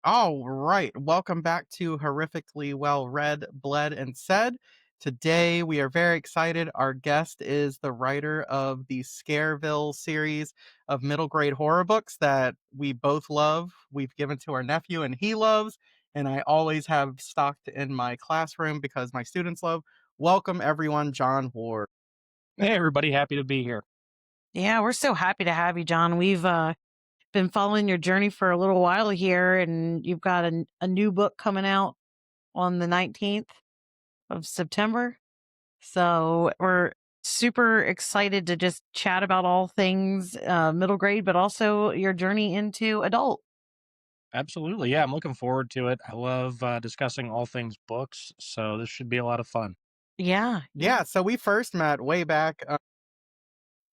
All right. Welcome back to Horrifically Well Read, Bled, and Said. Today we are very excited. Our guest is the writer of the Scareville series of middle grade horror books that we both love. We've given to our nephew and he loves, and I always have stocked in my classroom because my students love. Welcome everyone, John Ward. Hey, everybody, happy to be here. Yeah, we're so happy to have you, John. We've been following your journey for a little while here, and you've got a new book coming out on the 19th of September. So we're super excited to just chat about all things middle grade, but also your journey into adult. Absolutely. Yeah, I'm looking forward to it. I love discussing all things books, so this should be a lot of fun. Yeah, yeah. Yeah, so we first met way back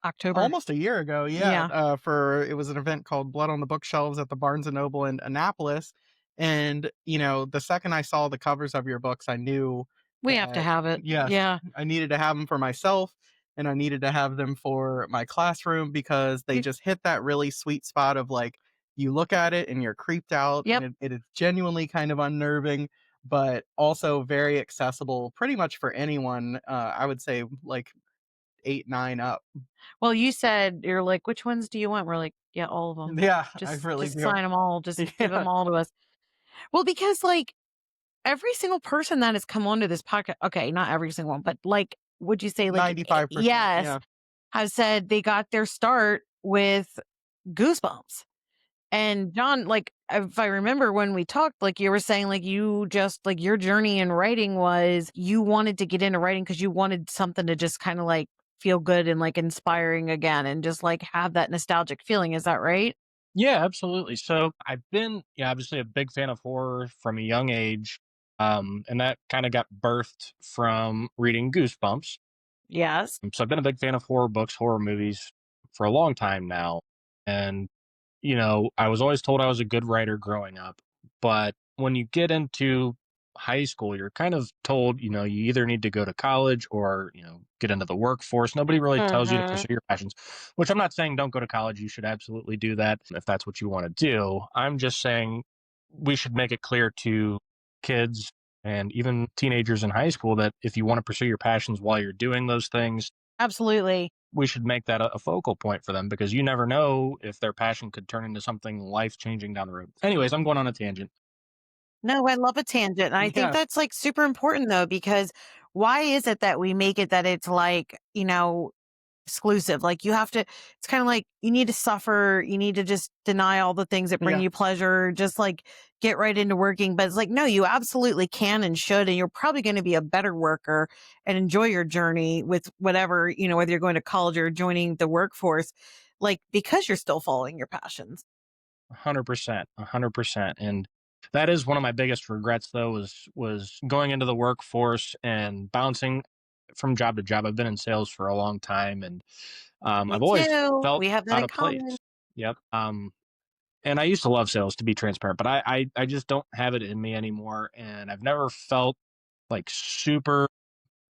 October. almost a year ago, yeah, Yeah, for it was an event called Blood on the Bookshelves at the Barnes& and Noble in Annapolis, and, the second I saw the covers of your books, I knew we have to that, have it. yes, Yeah. I needed to have them for myself, and I needed to have them for my classroom because they You- just hit that really sweet spot of, like, you look at it and you're creeped out, and Yep. it is genuinely kind of unnerving, but also very accessible pretty much for anyone, I would say, like, 8, 9 up. Well, you said you're like, which ones do you want? We're like, yeah, all of them. Yeah, I Just, really just do. sign them all. Just give Yeah, them all to us. Well, because like every single person that has come onto this podcast, okay, not every single one, but like, would you say like, 95%, yes, yeah. has said they got their start with Goosebumps. And John, like, if I remember when we talked, like you were saying, like you just like your journey in writing was you wanted to get into writing because you wanted something to just kind of like feel good and like inspiring again and just like have that nostalgic feeling. Is that right? Yeah, absolutely. So I've been, yeah, obviously a big fan of horror from a young age, and that kind of got birthed from reading Goosebumps. Yes. So I've been a big fan of horror books, horror movies for a long time now, and I was always told I was a good writer growing up, but when you get into high school, you're kind of told, you either need to go to college or, get into the workforce. Nobody really tells you to Mm-hmm. pursue your passions, which I'm not saying don't go to college. You should absolutely do that if that's what you want to do. I'm just saying we should make it clear to kids and even teenagers in high school that if you want to pursue your passions while you're doing those things, Absolutely. we should make that a focal point for them because you never know if their passion could turn into something life changing down the road. Anyways, I'm going on a tangent. No, I love a tangent. And I think Yeah, that's like super important though, because why is it that we make it that it's like, exclusive? Like you have to, it's kind of like you need to suffer, you need to just deny all the things that bring yeah, you pleasure, just like get right into working. But it's like, no, you absolutely can and should. And you're probably going to be a better worker and enjoy your journey with whatever, whether you're going to college or joining the workforce, like because you're still following your passions. 100%, 100%. And that is one of my biggest regrets though was going into the workforce and bouncing from job to job. I've been in sales for a long time and Me I've always too. felt We have that out in of place. common. Yep. And I used to love sales to be transparent, but I just don't have it in me anymore. And I've never felt like super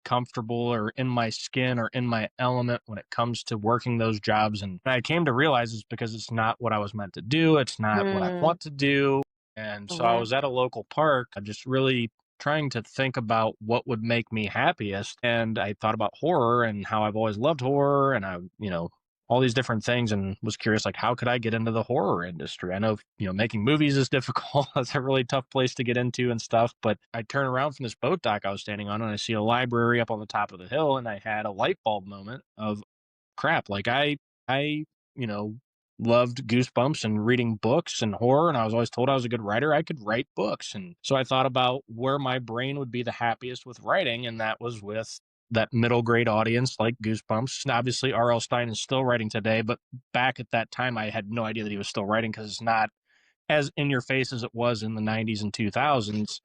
comfortable or in my skin or in my element when it comes to working those jobs. And I came to realize it's because it's not what I was meant to do. It's not what I Mm, want to do. And so I mhm. was at a local park, just really trying to think about what would make me happiest. And I thought about horror and how I've always loved horror and all these different things and was curious like how could I get into the horror industry? I know, making movies is difficult. That's a really tough place to get into and stuff, but I turn around from this boat dock I was standing on and I see a library up on the top of the hill and I had a light bulb moment of crap. Like I, you know, loved Goosebumps and reading books and horror, and I was always told I was a good writer. I could write books. And so I thought about where my brain would be the happiest with writing, and that was with that middle grade audience like Goosebumps. And obviously, R.L. Stein is still writing today, but back at that time, I had no idea that he was still writing because it's not as in your face as it was in the 90s and 2000s.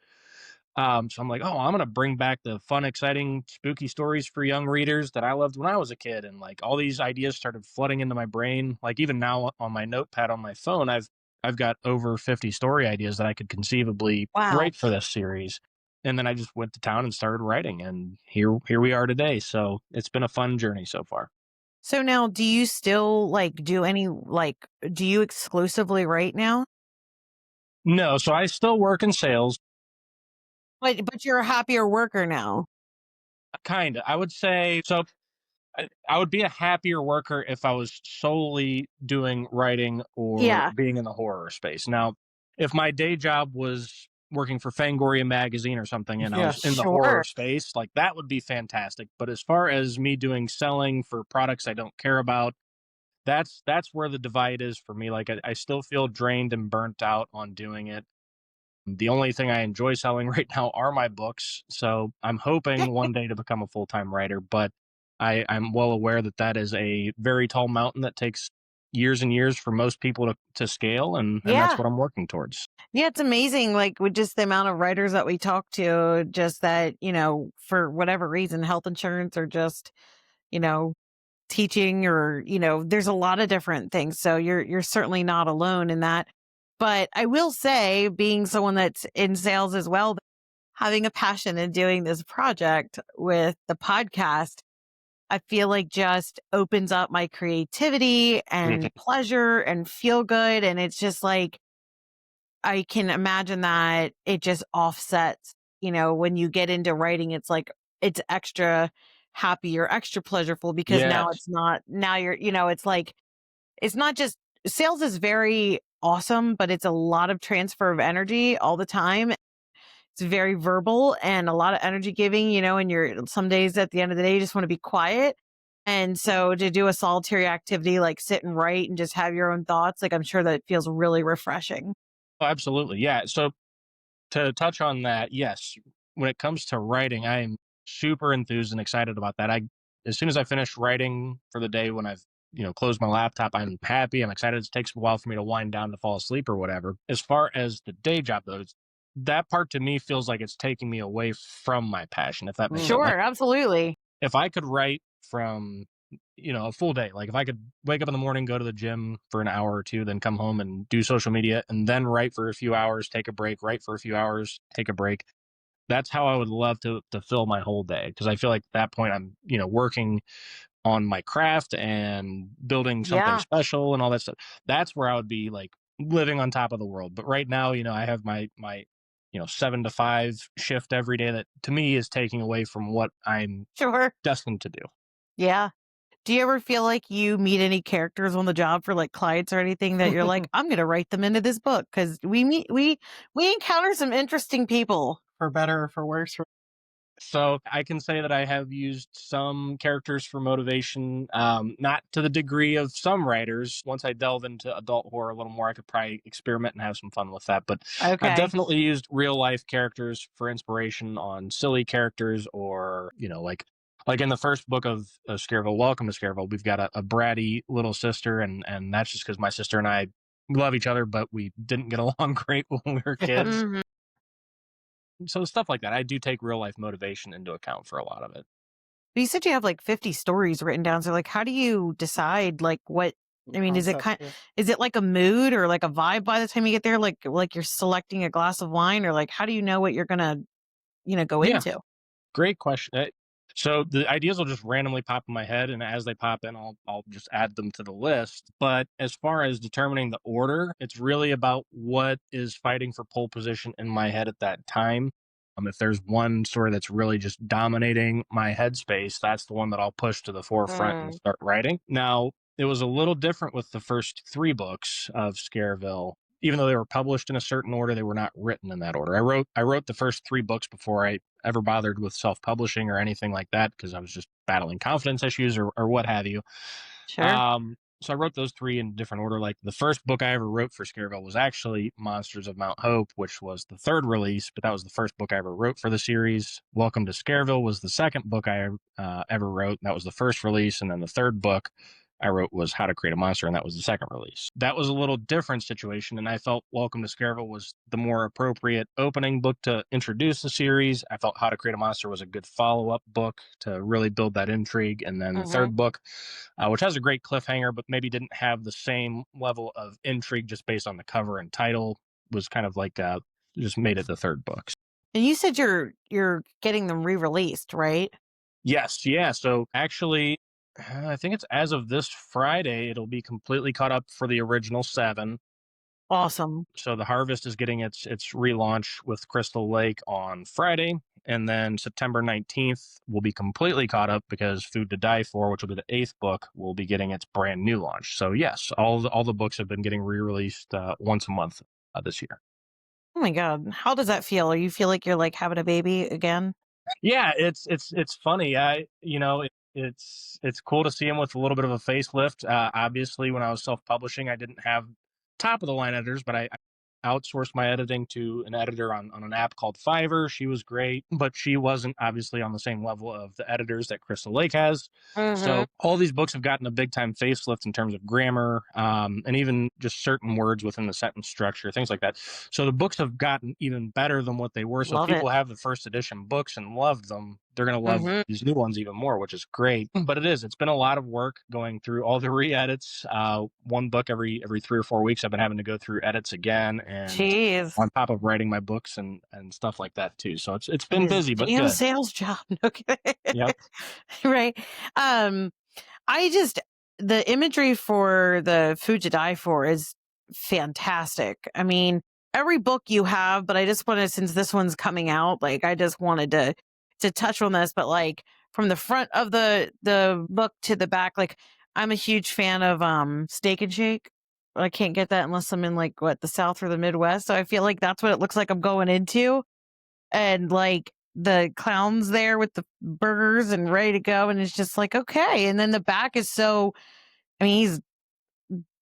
So I'm like, oh, I'm gonna bring back the fun, exciting, spooky stories for young readers that I loved when I was a kid, and like all these ideas started flooding into my brain. Like even now on my notepad on my phone, I've got over 50 story ideas that I could conceivably Wow. write for this series. And then I just went to town and started writing, and here we are today. So it's been a fun journey so far. So now do you still like do any like do you exclusively write now? No, so I still work in sales. But you're a happier worker now. Kind of. I would say so. I would be a happier worker if I was solely doing writing or Yeah. being in the horror space. Now, if my day job was working for Fangoria magazine or something and I was in the Yes. horror Sure. space, like that would be fantastic. But as far as me doing selling for products I don't care about, that's where the divide is for me. Like I still feel drained and burnt out on doing it. The only thing I enjoy selling right now are my books. So I'm hoping one day to become a full time writer, but I'm well aware that that is a very tall mountain that takes years and years for most people to scale, and that's Yeah. what I'm working towards. Yeah, it's amazing, like, with just the amount of writers that we talk to, just that, for whatever reason, health insurance or just, you know, teaching or, there's a lot of different things. So you're certainly not alone in that. But I will say, being someone that's in sales as well, having a passion in doing this project with the podcast, I feel like just opens up my creativity Mhm. and pleasure and feel good. And it's just like, I can imagine that it just offsets, when you get into writing, it's like it's extra happy or extra pleasureful because now Yes. it's not, now you're, it's like, it's not just sales is very awesome, but it's a lot of transfer of energy all the time. It's very verbal and a lot of energy giving, and you're some days at the end of the day, you just want to be quiet. And so to do a solitary activity like sit and write and just have your own thoughts, like I'm sure that it feels really refreshing. Oh, absolutely. Yeah. So to touch on that, yes, when it comes to writing, I am super enthused and excited about that. As soon as I finish writing for the day, when I've closed my laptop, I'm happy. I'm excited. It takes a while for me to wind down to fall asleep or whatever. As far as the day job goes, that part to me feels like it's taking me away from my passion, if that makes sense. Like Sure, absolutely. if I could write from a full day, like if I could wake up in the morning, go to the gym for an hour or two, then come home and do social media and then write for a few hours, take a break, write for a few hours, take a break. That's how I would love to fill my whole day, because I feel like at that point I'm working on my craft and building something Yeah, special and all that stuff. That's where I would be like living on top of the world. But right now, I have my 7 to 5 shift every day that to me is taking away from what I'm sure. destined to do. Yeah. Do you ever feel like you meet any characters on the job for like clients or anything that you're like, I'm going to write them into this book? Cause we encounter some interesting people. For better or for worse. So I can say that I have used some characters for motivation, not to the degree of some writers. Once I delve into adult horror a little more, I could probably experiment and have some fun with that. But I've Okay. definitely used real life characters for inspiration on silly characters, or like in the first book of Scareville, Welcome to Scareville, we've got a bratty little sister, and that's just because my sister and I love each other, but we didn't get along great when we were kids. Mhm. So stuff like that, I do take real life motivation into account for a lot of it. But you said you have like 50 stories written down. So like, how do you decide like what, I mean, Concept, yeah. is it like a mood or like a vibe by the time you get there? Like you're selecting a glass of wine or like, how do you know what you're going to, go Yeah, into? great question. So the ideas will just randomly pop in my head, and as they pop in, I'll just add them to the list. But as far as determining the order, it's really about what is fighting for pole position in my head at that time. If there's one story that's really just dominating my headspace, that's the one that I'll push to the forefront and Mm. start writing. Now, it was a little different with the first 3 books of Scareville. Even though they were published in a certain order, they were not written in that order. I wrote the first 3 books before I ever bothered with self-publishing or anything like that, because I was just battling confidence issues or what have you. Sure. So I wrote those 3 in different order. Like the first book I ever wrote for Scareville was actually Monsters of Mount Hope, which was the 3rd release, but that was the first book I ever wrote for the series. Welcome to Scareville was the 2nd book I ever wrote. That was the first release, and then the 3rd book I wrote was How to Create a Monster, and that was the 2nd release. That was a little different situation, and I felt Welcome to Scareville was the more appropriate opening book to introduce the series. I felt How to Create a Monster was a good follow-up book to really build that intrigue, and then the Hmm. 3rd book, which has a great cliffhanger, but maybe didn't have the same level of intrigue just based on the cover and title, was kind of like just made it the 3rd book. And you said you're getting them re-released, right? Yes, yeah. So actually, I think it's as of this Friday, it'll be completely caught up for the original 7. Awesome. So the Harvest is getting its relaunch with Crystal Lake on Friday, and then September 19th will be completely caught up because Food to Die For, which will be the eighth book, will be getting its brand new launch. So yes, all the books have been getting re-released once a month this year. Oh my God. How does that feel? You feel like you're like having a baby again? Yeah, it's funny. It's cool to see him with a little bit of a facelift. Obviously, when I was self publishing, I didn't have top of the line editors, but I outsourced my editing to an editor on an app called Fiverr. She was great, but she wasn't obviously on the same level of the editors that Crystal Lake has. Mm-hmm. So all these books have gotten a big time facelift in terms of grammar, and even just certain words within the sentence structure, things like that. So the books have gotten even better than what they were. So if Love it. people have the first edition books and loved them, they're going to love Mm-hmm. these new ones even more, which is great. But it's been a lot of work going through all the re-edits. One book every 3 or 4 weeks, I've been having to go through edits again, and Jeez. on top of writing my books and stuff like that too. So it's been His busy, but damn good. sales job. Okay. Yep. Right. Um, I just the imagery for the Food to Die For is fantastic. I mean, every book you have, but I just wanted, since this one's coming out, like I just wanted to touch on this, but like from the front of the book to the back, like I'm a huge fan of Steak and Shake. I can't get that unless I'm in like what, the South or the Midwest. So I feel like that's what it looks like I'm going into. And like the clowns there with the burgers and ready to go, and it's just like okay. And then the back is so, I mean,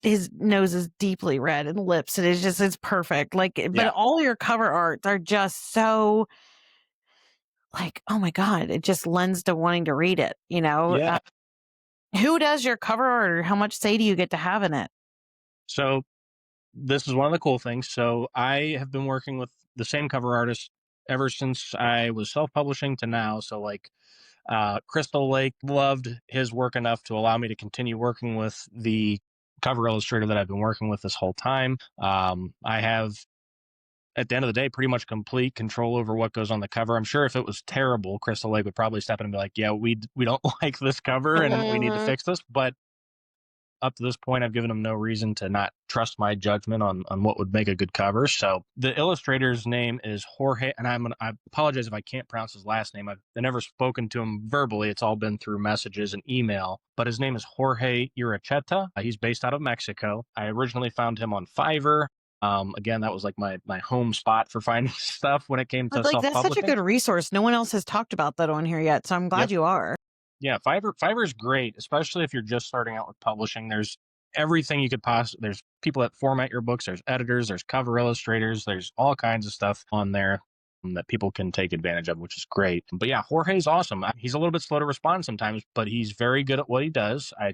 his nose is deeply red and lips, and it's perfect. Like, but Yeah. all your cover arts are just so like, oh my God, it just lends to wanting to read it, you know? Yeah. Who does your cover art, or how much say do you get to have in it? So this is one of the cool things. So I have been working with the same cover artist ever since I was self-publishing to now. So like Crystal Lake loved his work enough to allow me to continue working with the cover illustrator that I've been working with this whole time. I have, at the end of the day, pretty much complete control over what goes on the cover. I'm sure if it was terrible, Crystal Lake would probably step in and be like, "Yeah, we don't like this cover and we need to Mhm. fix this." But up to this point, I've given him no reason to not trust my judgment on what would make a good cover. So the illustrator's name is Jorge, and I apologize if I can't pronounce his last name. I've never spoken to him verbally. It's all been through messages and email. But his name is Jorge Iracheta. He's based out of Mexico. I originally found him on Fiverr. Again, that was like my home spot for finding stuff when it came to But like self that's such a publishing. good resource. No one else has talked about that on here yet, so I'm glad Yep. you are. Yeah, Fiverr is great, especially if you're just starting out with publishing. There's everything you could possibly. There's people that format your books. There's editors. There's cover illustrators. There's all kinds of stuff on there that people can take advantage of, which is great. But yeah, Jorge's awesome. He's a little bit slow to respond sometimes, but he's very good at what he does. I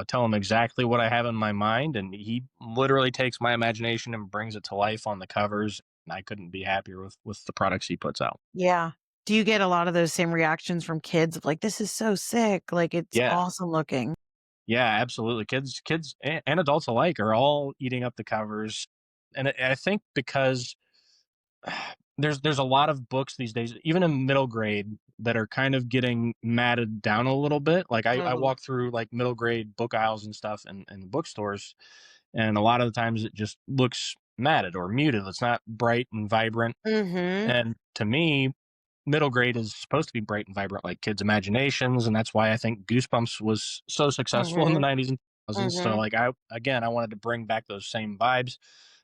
tell him exactly what I have in my mind, and he literally takes my imagination and brings it to life on the covers. And I couldn't be happier with the products he puts out. Yeah. Do you get a lot of those same reactions from kids of like, this is so sick, like it's Yeah. awesome looking? Yeah, absolutely. Kids and adults alike are all eating up the covers, and I think because there's a lot of books these days, even in middle grade, that are kind of getting matted down a little bit. Like I Mhm. walk through like middle grade book aisles and stuff in the bookstores, and a lot of the times it just looks matted or muted. It's not bright and vibrant. Mhm. And to me, middle grade is supposed to be bright and vibrant like kids' imaginations, and that's why I think Goosebumps was so successful in the Mhm. 90s and 2000s. So Mhm. like I wanted to bring back those same vibes.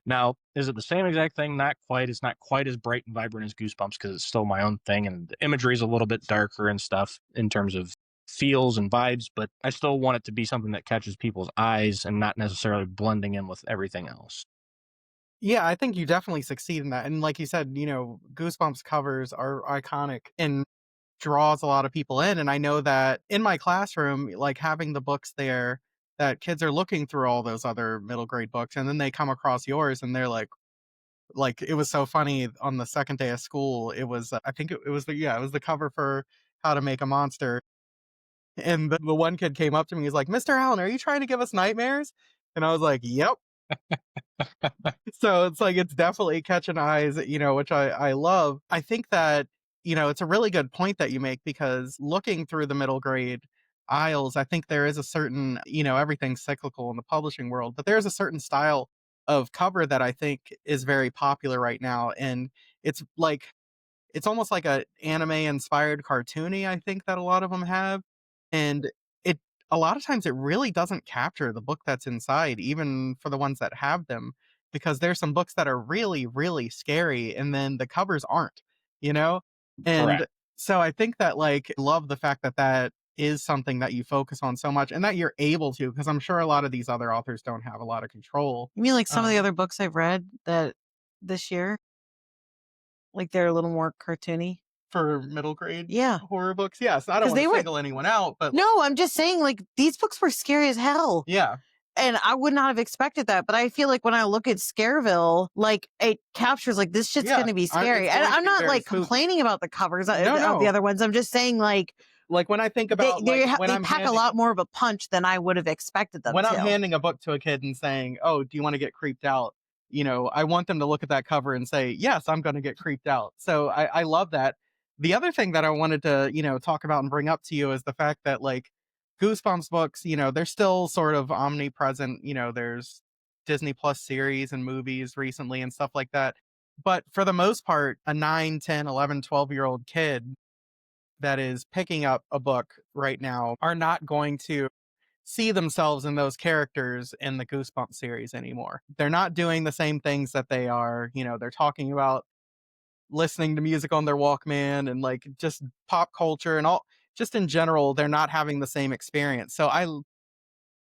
Now, is it the same exact thing? Not quite. It's not quite as bright and vibrant as Goosebumps because it's still my own thing, and the imagery is a little bit darker and stuff in terms of feels and vibes, but I still want it to be something that catches people's eyes and not necessarily blending in with everything else. Yeah, I think you definitely succeed in that. And like you said, Goosebumps covers are iconic and draws a lot of people in. And I know that in my classroom, like having the books there, that kids are looking through all those other middle grade books, and then they come across yours and they're like it was so funny on the second day of school. It was I think it was it was the cover for How to Make a Monster. And the one kid came up to me, he's like, "Mr. Allen, are you trying to give us nightmares?" And I was like, "Yep." So it's like it's definitely catching eyes, which I love. I think that, it's a really good point that you make because looking through the middle grade aisles, I think there is a certain, everything's cyclical in the publishing world, but there's a certain style of cover that I think is very popular right now, and it's like it's almost like a anime-inspired cartoony, I think, that a lot of them have, and it a lot of times it really doesn't capture the book that's inside, even for the ones that have them, because there's some books that are really, really scary, and then the covers aren't, you know? And Correct. so I think that, like, love the fact that that is something that you focus on so much and that you're able to, because I'm sure a lot of these other authors don't have a lot of control, You mean like some of the um, other books I've read that this year, like they're a little more cartoony? for middle grade Yeah, horror books. Yes, I don't because wanna they were. single anyone out, but No, I'm just saying, like, these books were scary as hell. yeah. And I would not have expected that, but I feel like when I look at Scareville, like, it captures, like, this shit's Yeah, gonna be it's scary, and going to I'm be not, very like, spooky. complaining about the covers No, of the no. other ones, I'm just saying, like, Like, when I think about, like, they pack a lot more of a punch than I would have expected them when I'm to. handing a book to a kid and saying, "Oh, do you wanna get creeped out?" I want them to look at that cover and say, "Yes, I'm gonna get creeped out." So I love that. The other thing that I wanted to, talk about and bring up to you is the fact that, like, Goosebumps books, they're still sort of omnipresent, there's Disney Plus series and movies recently and stuff like that. But for the most part, a 9, 10, 11, 12-year-old kid that is picking up a book right now are not going to see themselves in those characters in the Goosebumps series anymore. They're not doing the same things that they are, they're talking about listening to music on their Walkman and like just pop culture and all just in general, they're not having the same experience. So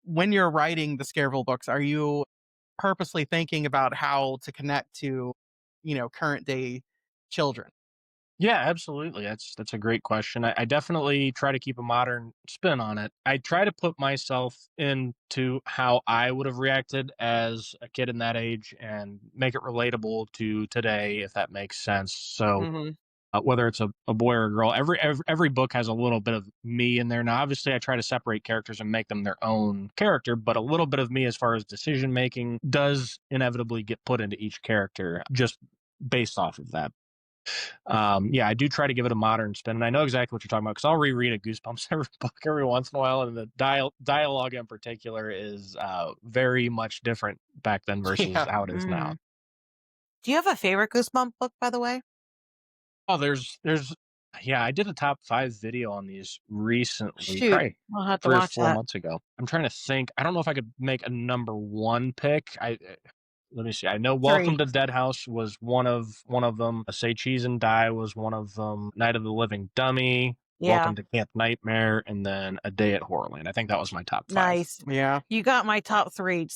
when you're writing the Scareville books, are you purposely thinking about how to connect to, current day children? Yeah, absolutely. That's a great question. I definitely try to keep a modern spin on it. I try to put myself into how I would have reacted as a kid in that age and make it relatable to today, if that makes sense. So Mhm. whether it's a boy or a girl, every book has a little bit of me in there. Now, obviously, I try to separate characters and make them their own character, but a little bit of me, as far as decision making, does inevitably get put into each character just based off of that. Yeah, I do try to give it a modern spin, and I know exactly what you're talking about because I'll reread a Goosebumps every book every once in a while, and the dialogue in particular is very much different back then versus Yeah. how it is now. Mhm. Do you have a favorite Goosebump book, by the way? Oh, yeah, I did a top 5 video on these recently, Shoot, probably I'll have to 3 or watch 4 that. months ago. I'm trying to think. I don't know if I could make a number 1 pick. Let me see. I know Welcome 3. to Dead House was one of them. Say Cheese and Die was one of them. Night of the Living Dummy, Yeah, Welcome to Camp Nightmare, and then A Day at Horrorland. I think that was my top 5. nice. Yeah. You got my top 3.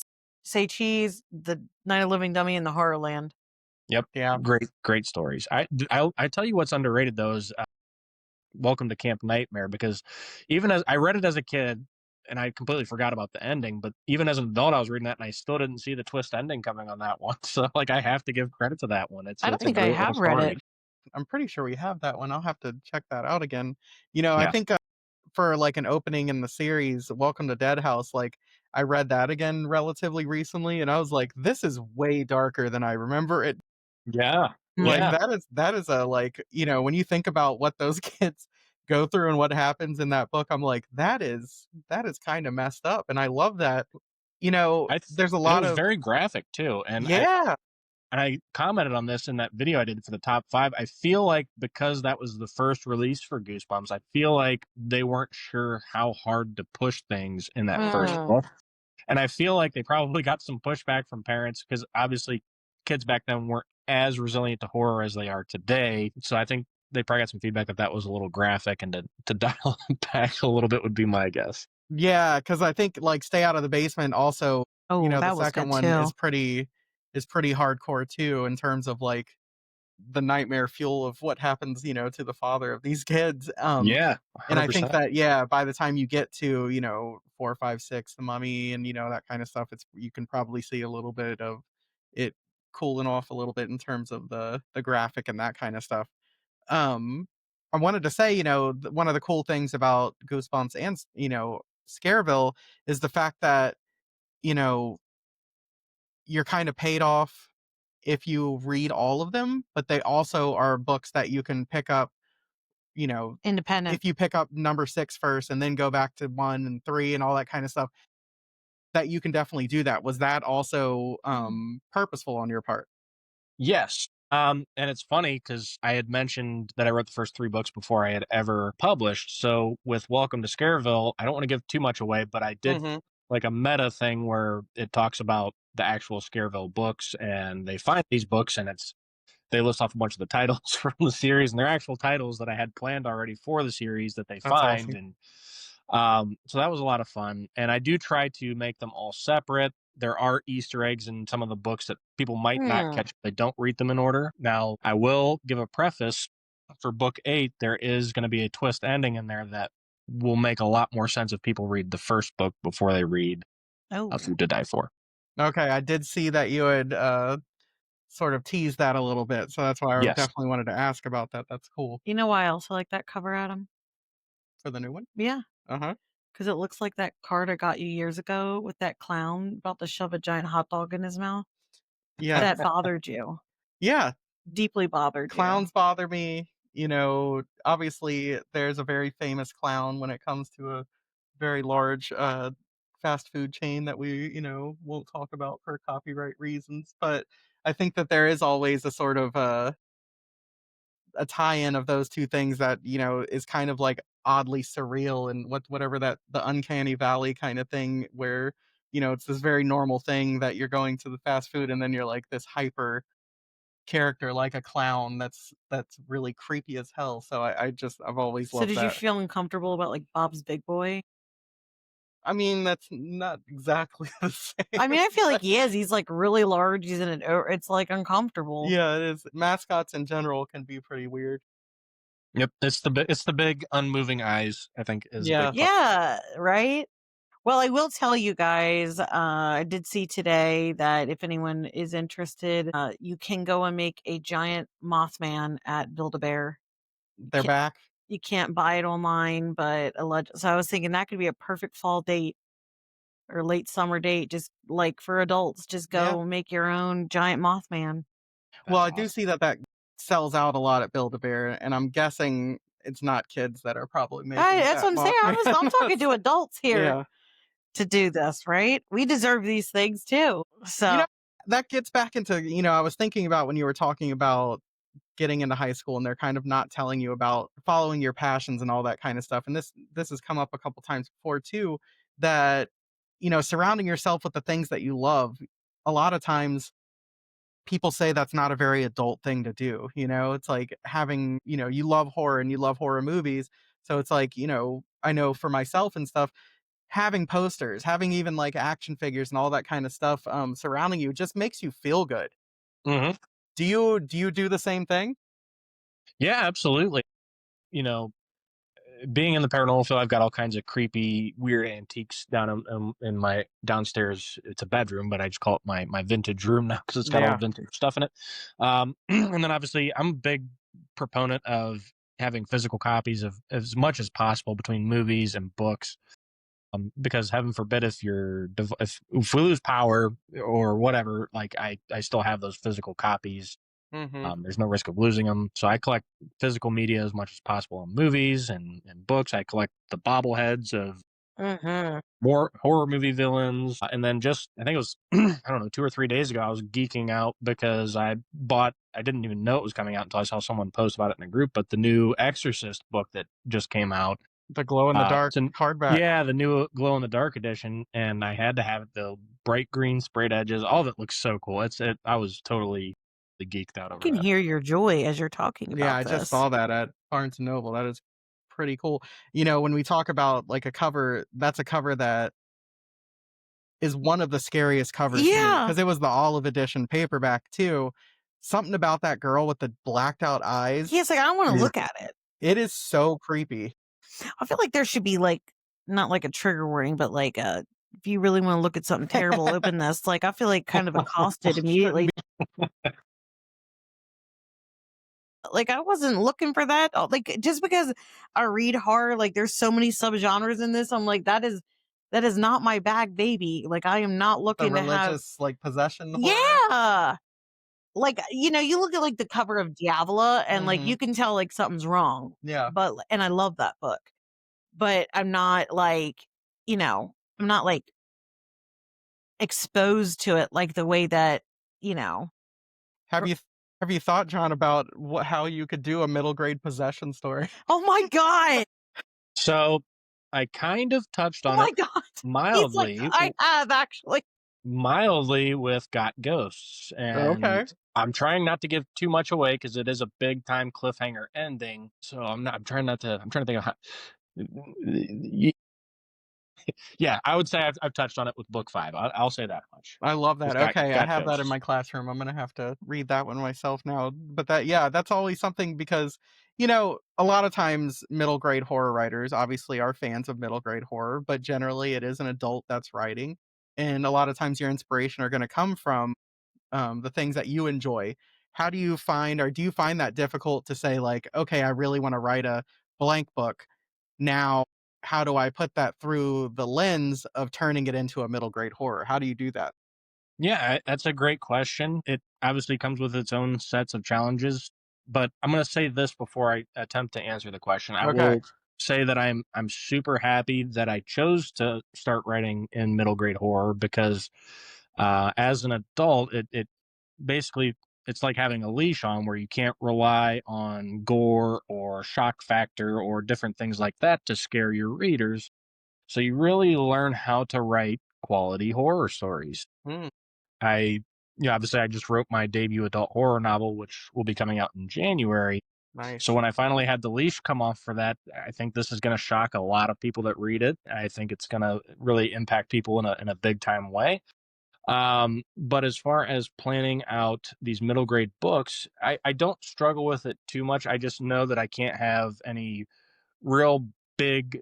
Say Cheese, The Night of Living Dummy, and The Horrorland. Yep. Yeah. Great stories. I tell you what's underrated though is Welcome to Camp Nightmare because even as I read it as a kid and I completely forgot about the ending, but even as an adult, I was reading that and I still didn't see the twist ending coming on that one. So like I have to give credit to that one. It's I don't it's a think I great little have read it. story. I'm pretty sure we have that one. I'll have to check that out again. I Yeah. think for like an opening in the series, Welcome to Dead House, like I read that again relatively recently and I was like, this is way darker than I remember it. Yeah. Like Mm. Yeah. that is a like, when you think about what those kids go through and what happens in that book, I'm like, that is kind of messed up. And I love that. There's a And it lot was of very graphic too. yeah. And I commented on this in that video I did for the top 5. I feel like because that was the first release for Goosebumps, I feel like they weren't sure how hard to push things in that first Mm. book. And I feel like they probably got some pushback from parents because obviously kids back then weren't as resilient to horror as they are today. So I think they probably got some feedback that that was a little graphic and to dial it back a little bit would be my guess. Yeah, because I think like Stay Out of the Basement also, Oh, the that was second good one too. is pretty hardcore too in terms of like the nightmare fuel of what happens, to the father of these kids. Yeah, And I think 100%. that, yeah, by the time you get to, 4, 5, 6, The Mummy and, that kind of stuff, you can probably see a little bit of it cooling off a little bit in terms of the graphic and that kind of stuff. Um, I wanted to say, one of the cool things about Goosebumps and, Scareville is the fact that, you know, you're kind of paid off if you read all of them, but they also are books that you can pick up, you know, Independent. if you pick up number 6 first and then go back to 1 and 3 and all that kind of stuff. that you can definitely do that. Was that also purposeful on your part? Yes. And it's funny because I had mentioned that I wrote the first 3 books before I had ever published. So with Welcome to Scareville, I don't want to give too much away, but I did Hmm. like a meta thing where it talks about the actual Scareville books, and they find these books, and they list off a bunch of the titles from the series, and they're actual titles that I had planned already for the series that they That's find. awesome. And so that was a lot of fun. And I do try to make them all separate. There are Easter eggs in some of the books that people might not Hmm. catch if they don't read them in order. Now, I will give a preface for book 8. There is going to be a twist ending in there that will make a lot more sense if people read the first book before they read Oh, Food to Die For. Okay, I did see that you had sort of teased that a little bit, so that's why I Yes. definitely wanted to ask about that. That's cool. you know why I also like that cover, Adam? For the new one. Yeah, Uh-huh. because it looks like that card I got you years ago with that clown about to shove a giant hot dog in his mouth. Yeah. That bothered you, Yeah. deeply bothered you. Clowns bother me. Obviously there's a very famous clown when it comes to a very large fast food chain that we, won't talk about for copyright reasons. But I think that there is always a sort of a tie-in of those two things that, is kind of like oddly surreal, and whatever that the uncanny valley kind of thing where, it's this very normal thing that you're going to the fast food and then you're like this hyper character like a clown that's really creepy as hell. So I've always So loved did you that. feel uncomfortable about like Bob's Big Boy? I mean, that's not exactly the I mean, same, I feel like but he is. He's like really large. He's in an. It's like uncomfortable. yeah, it is. Mascots in general can be pretty weird. Yep. It's the big unmoving eyes, I think, is a big Yeah. part. Yeah, right. Well, I will tell you guys, I did see today that if anyone is interested, you can go and make a giant Mothman at Build-A-Bear. They're Ca- back. You can't buy it online, but so I was thinking that could be a perfect fall date or late summer date, just like for adults. Just Yeah. go make your own giant Mothman. Well, That's I do awesome. see that sells out a lot at Build-A-Bear, and I'm guessing it's not kids that are probably making That's that what I'm saying. I'm Mothman. talking to adults here Yeah. to do this, right? We deserve these things too. You So know, that gets back into, I was thinking about when you were talking about getting into high school and they're kind of not telling you about following your passions and all that kind of stuff. And this has come up a couple times before too, that surrounding yourself with the things that you love, a lot of times people say that's not a very adult thing to do. It's like having, you love horror and you love horror movies. So it's like, I know for myself and stuff, having posters, having even like action figures and all that kind of stuff surrounding you just makes you feel good. Hmm. Do you do the same thing? Yeah, absolutely. You know, being in the paranormal field, I've got all kinds of creepy, weird antiques down in my downstairs. It's a bedroom, but I just call it my vintage room now because it's got all Yeah. vintage stuff in it. And then obviously, I'm a big proponent of having physical copies of as much as possible between movies and books. Because heaven forbid if we lose power or whatever, like I still have those physical copies. Mhm. There's no risk of losing them. So I collect physical media as much as possible in movies and books. I collect the bobbleheads of mhm. more horror movie villains. And then just, I think it was, I don't know, 2 or 3 days ago, I was geeking out because I didn't even know it was coming out until I saw someone post about it in a group, but the new Exorcist book that just came out. The glow in the dark hardback. Yeah, the new glow in the dark edition. And I had to have it, the bright green sprayed edges. All of it looks so cool. I was totally geeked out I over can that. hear your joy as you're talking Yeah, about I just this. saw that at Barnes& and Noble. That is pretty cool. When we talk about, like, a cover, that's a cover that is one of the scariest covers to me Yeah. because it was the olive edition paperback too. Something about that girl with the blacked out eyes He's like, I don't want to is look at it. it is so creepy. I feel like there should be like not like a trigger warning, but like if you really want to look at something terrible, open this. Like I feel like kind of accosted Shouldn't immediately. be. Like I wasn't looking for that. Like just because I read horror, like there's so many subgenres in this. I'm like, that is not my bag, baby. Like I am not The looking to have. religious, like, possession horror. Yeah. Like, you look at like the cover of Diavola and like Mhm. you can tell like something's wrong. Yeah. But and I love that book. But I'm not like, I'm not like exposed to it like the way that, you know. Have you have you thought, John, about how you could do a middle grade possession story? Oh my god! So I kind of touched Oh on my it god! He's like, mildly, "I have actually." mildly with Got Ghosts, Okay. and I'm trying not to give too much away because it is a big time cliffhanger ending. So I'm trying not to. I'm trying to think of how. Yeah, I would say I've touched on it with book five. I'll say that much. I love With that. Okay, I Got have that in Ghosts. my classroom. I'm gonna have to read that one myself now. But that, yeah, that's always something because, a lot of times middle grade horror writers obviously are fans of middle grade horror, but generally it is an adult that's writing. And a lot of times your inspiration are going to come from the things that you enjoy. How do you find, or do you find that difficult to say, like, okay, I really want to write a blank book? Now, how do I put that through the lens of turning it into a middle grade horror? How do you do that? Yeah, that's a great question. It obviously comes with its own sets of challenges, but I'm going to say this before I attempt to answer the question. I Okay. will say that I'm super happy that I chose to start writing in middle grade horror because as an adult, it basically it's like having a leash on where you can't rely on gore or shock factor or different things like that to scare your readers. So you really learn how to write quality horror stories. Mm, I, obviously I just wrote my debut adult horror novel, which will be coming out in January. So nice. when I finally had the leash come off for that, I think this is going to shock a lot of people that read it. I think it's going to really impact people in a big time way. But as far as planning out these middle grade books, I don't struggle with it too much. I just know that I can't have any real big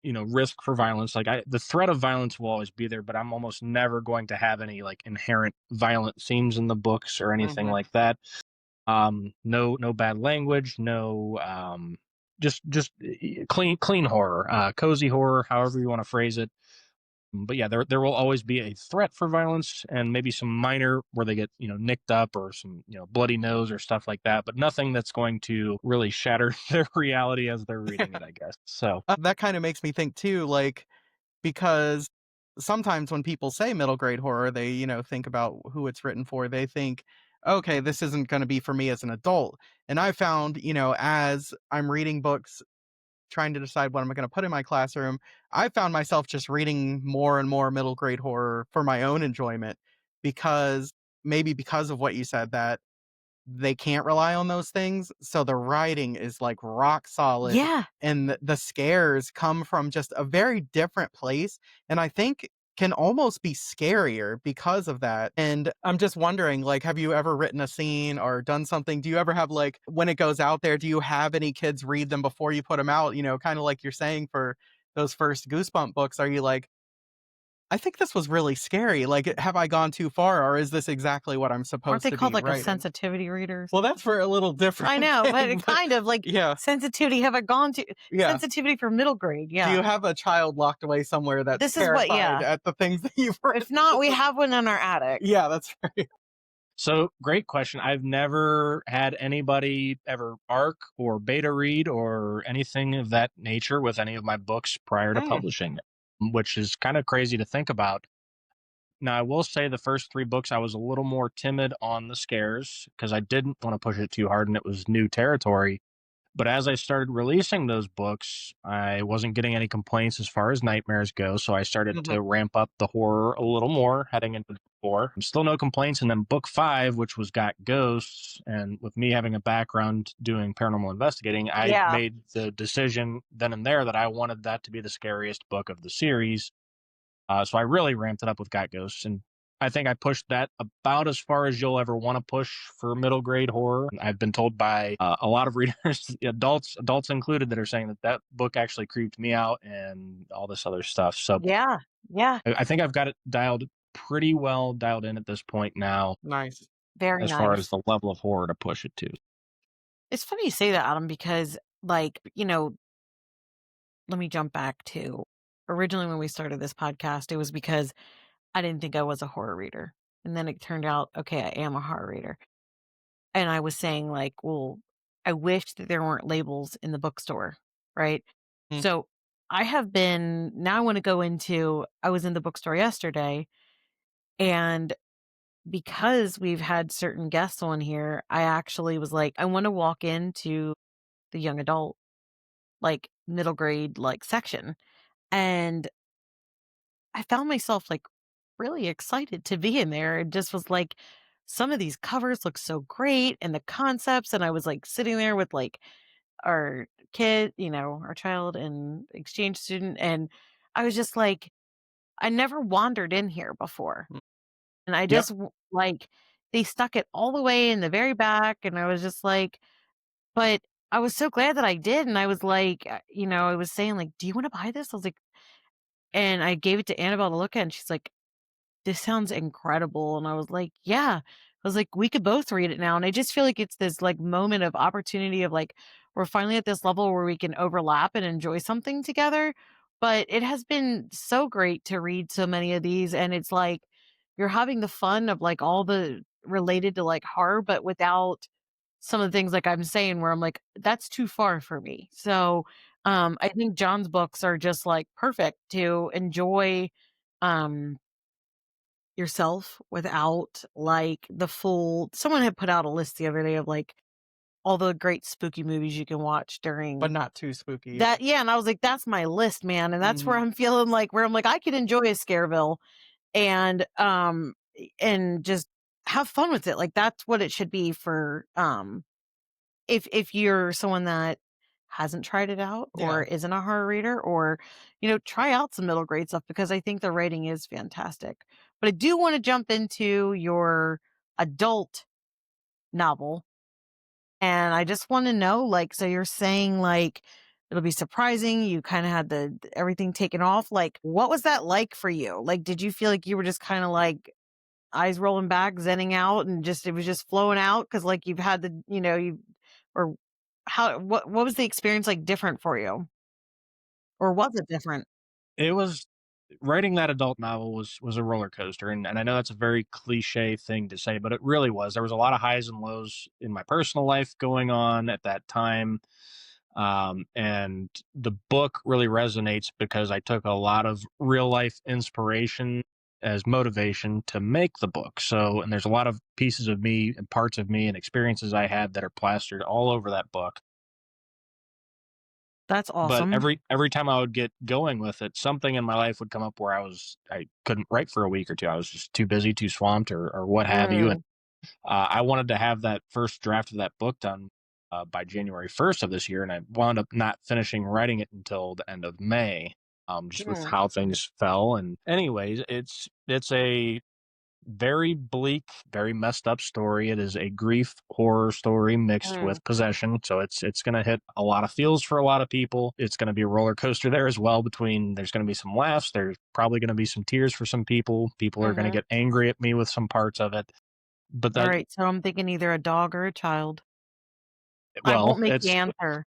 risk for violence. Like the threat of violence will always be there, but I'm almost never going to have any like inherent violent themes in the books or anything Mhm. like that. No bad language, no just clean horror, cozy horror, however you want to phrase it. But yeah, there will always be a threat for violence and maybe some minor where they get nicked up or some bloody nose or stuff like that, but nothing that's going to really shatter their reality as they're reading it, I guess. So That kinda makes me think too, like, because sometimes when people say middle grade horror, they, think about who it's written for. They think, "Okay, this isn't gonna be for me as an adult." And I found, as I'm reading books, trying to decide what am I gonna put in my classroom, I found myself just reading more and more middle grade horror for my own enjoyment because maybe because of what you said, that they can't rely on those things, so the writing is, like, rock solid, Yeah. and the scares come from just a very different place, and I think can almost be scarier because of that, and I'm just wondering, like, have you ever written a scene or done something? Do you ever have, like, when it goes out there, do you have any kids read them before you put them out? Kinda like you're saying for those first Goosebump books, are you like, "I think this was really scary, like, have I gone too far, or is this exactly what I'm Aren't supposed they to called be like a writing?" sensitivity readers? Well, that's for a little I different know, but thing, it but kind of like yeah, sensitivity. Have I gone to yeah. sensitivity for middle grade? Do Yeah. you have a child locked away somewhere that's This is what, terrified yeah. at the things that you've written? If not, we have one in our attic. Yeah, that's right. So great question. I've never had anybody ever ARC or beta read or anything of that nature with any of my books prior to Mm, publishing it, which is kind of crazy to think about. Now, I will say the first three books, I was a little more timid on the scares because I didn't want to push it too hard and it was new territory. But as I started releasing those books, I wasn't getting any complaints as far as nightmares go. So I started mhm, to ramp up the horror a little more heading into book four. Still no complaints. And then book five, which was Got Ghosts, and with me having a background doing paranormal investigating, I Yeah. made the decision then and there that I wanted that to be the scariest book of the series. So I really ramped it up with Got Ghosts, and I think I pushed that about as far as you'll ever want to push for middle grade horror. I've been told by a lot of readers, adults included, that are saying that that book actually creeped me out and all this other stuff. So Yeah. Yeah. I think I've got it pretty well dialed in at this point now, nice. Very as far as nice. the level of horror to push it to. It's funny you say that, Adam, because like, let me jump back to originally when we started this podcast, it was because I didn't think I was a horror reader. And then it turned out, okay, I am a horror reader. And I was saying, like, well, I wish that there weren't labels in the bookstore, right? Mm, So I have been, now I want to go into, I was in the bookstore yesterday And because we've had certain guests on here, I actually was like, I want to walk into the young adult, like middle grade, like section. And I found myself like really excited to be in there. It just was like, some of these covers look so great and the concepts. And I was like sitting there with like our kid, our child and exchange student. And I was just like, I never wandered in here before. Mm. And I Yep. just like, they stuck it all the way in the very back. And I was just like, but I was so glad that I did. And I was like, I was saying, like, do you want to buy this? I was like, and I gave it to Annabelle to look at, and she's like, this sounds incredible. And I was like, yeah. I was like, we could both read it now. And I just feel like it's this like moment of opportunity of like, we're finally at this level where we can overlap and enjoy something together. But it has been so great to read so many of these. And it's like, you're having the fun of like all the related to like horror, but without some of the things like I'm saying where I'm like, that's too far for me. So I think John's books are just like perfect to enjoy um yourself without like the full someone had put out a list the other day of like all the great spooky movies you can watch But during not too spooky. Yeah. that. Yeah, and I was like, that's my list, man. And that's where Mhm. I'm feeling like where I'm like, I can enjoy a Scareville and just have fun with it. Like that's what it should be for if you're someone that hasn't tried it out or Yeah. isn't a horror reader or try out some middle grade stuff because I think the writing is fantastic. But I do want to jump into your adult novel and I just want to know like so you're saying like it'll be surprising you kind of had everything taken off, like what was that like for you? Like did you feel like you were just kind of like eyes rolling back, zenning out, and just it was just flowing out because like you've had you or how what was the experience like different for you? Or was it different? It was writing that adult novel was a roller coaster, and I know that's a very cliche thing to say, but it really was. There was a lot of highs and lows in my personal life going on at that time. And the book really resonates because I took a lot of real life inspiration as motivation to make the book. So, and there's a lot of pieces of me and parts of me and experiences I had that are plastered all over that book. That's But awesome. every time I would get going with it, something in my life would come up where I couldn't write for a week or two. I was just too busy, too swamped, or what have you. And Mm, I wanted to have that first draft of that book done by January 1st of this year, and I wound up not finishing writing it until the end of May, just with mm, how things fell. And anyways, it's a very bleak, very messed up story. It is a grief horror story mixed mm, with possession. So it's going to hit a lot of feels for a lot of people. It's going to be a roller coaster there as well. Between there's going to be some laughs, there's probably going to be some tears for some people. People are going to mhm. get angry at me with some parts of it. But that Alright, so I'm thinking either a dog or a child. I well, won't make you it's answer.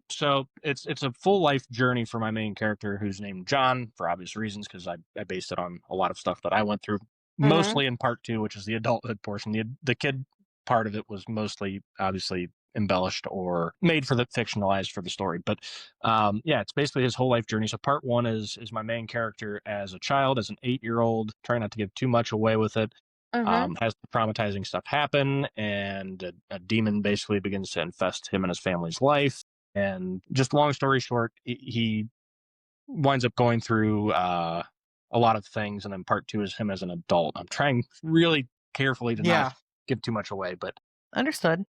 so it's a full life journey for my main character, who's named John for obvious reasons, because I based it on a lot of stuff that I went through, Mhm, mostly in part two, which is the adulthood portion. The kid part of it was mostly obviously embellished or made for the fictionalized for the story. But yeah, it's basically his whole life journey. So part one is my main character as a child, as an 8 year old. Try not to give too much away with it. mhm. Has traumatizing stuff happen, and a demon basically begins to infest him and his family's life. And just long story short, he winds up going through a lot of things. And then part two is him as an adult. I'm trying really carefully to not Yeah. give too much away, but Understood.